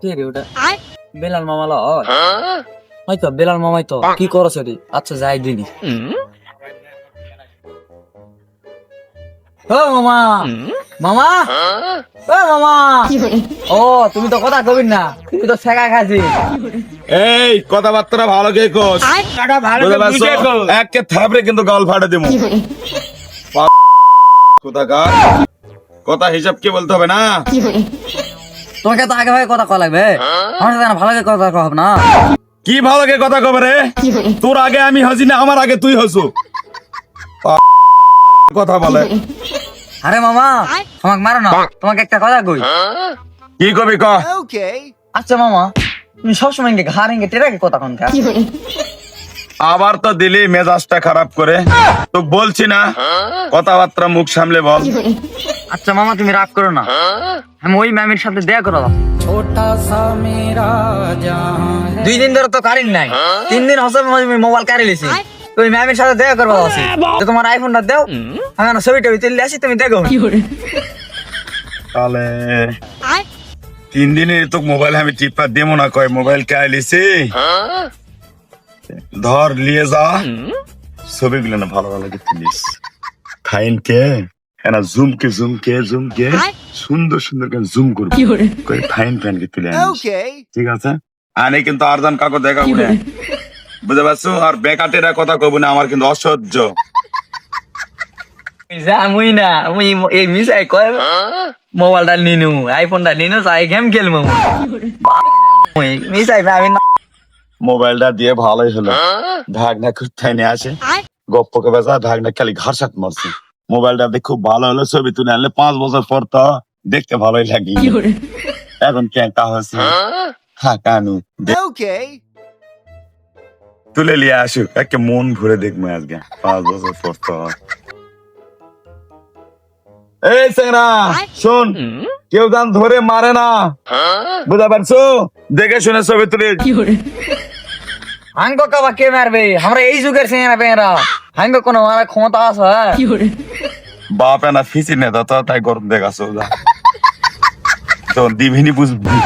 কে রে ওটা? বেলাল মামা লয় হয়তো বেলাল মামাই তো কি করছ রে? আচ্ছা যাই দিনি। ও মামা, মামা, ও মামা। ও তুমি তো কথা কবি না, তুমি তো শেখা খাসি। এই কথাবার্তা ভালো কে কোস বুঝতে পারছো? একে থাপড়ে কিন্তু গাল ফাটে দেবো কোথাকার কথা হিসাব কি বলতে হবে না। তোমাকে তো আগে ভাগে কথা কওয়া লাগবে, আমার সাথে না ভালো করে কথা কওয়া হবে না। কি ভালো কে কথা কবে রে? তোর আগে আমি হসি না, আমার আগে তুই হসু কথা বলে। আরে মামা আমাকে মারো না, তোমাকে একটা কথা কই। কি কবি ক। আচ্ছা মামা, তুমি সবসময় ঘাড় হেঙ্গে টেরাকে কথা কন কা? আবার তো দিলি মেজাজটা খারাপ করে, তো বলছি না কথাবার্তা মুখ সামলে বল। আচ্ছা মামা তুমি রাগ করো না, আমি ওই ম্যামের সাথে দেখা করো। 2 দিন ধরে তো কারেন্ট নাই, 3 দিন হচ্ছে আমি মোবাইল কারি লিছি। তো ওই ম্যামের সাথে দেখা করবো আছে, তো তোমার আইফোনটা দাও, আমি না ছবিটা তুললে আসি, তুমি দেখো। তাহলে 3 দিনে তো মোবাইল আমি টিপা দেবো না, কয় মোবাইল কে আইলিছি ধর নিয়ে যা, ছবিগুলো না ভালো ভালো তুলিস। ফাইন কে না জুম কে সুন্দর সুন্দর করে জুম করবো, কই ফাইন ফাইন কে তুলে আনিস। ঠিক আছে, আনে কিন্তু আরজান কাকু দেখা উঠে বুঝতে পারছো। আর বেকাটেরা কথা কব না, আমার কিন্তু অসহ্য। মুই না মুই এই মিসাই কয় মোবাইলটা নিনু, আইফোনটা নিনু, তাই গেম খেলবো। মিসাই আমি না মোবাইলটা দিয়ে ভালোই হলো, ভাগনা করতে নিয়ে আসে গপ্পকে বেজা ভাগনা খালি ঘর সাত মারছে। মোবাইলটা দিয়ে খুব ভালো হলো, ছবি তুলে আনলে 5 বছর পর তো দেখতে ভালোই লাগে। এখন কেনটা হচ্ছে হ্যাঁ কানু তুলে নিয়ে আসুক, একে মন ভরে দেখবো আজকে 5 বছর পর তো। এই সেনা শোন, কেউ দান ধরে মারে না, বুঝতে পারছো? দেখে শুনে ছবি তুলে। হাঙ্গ কাবা কে মারবে? আমরা এই যুগের সিনেমা পেয়েরা হাঙ্গ কোনো মারা ক্ষমতা আছে? বাপ না ফিসি নেতা তো তাই গরম দেখাছো তো দিবিনি বুঝবি।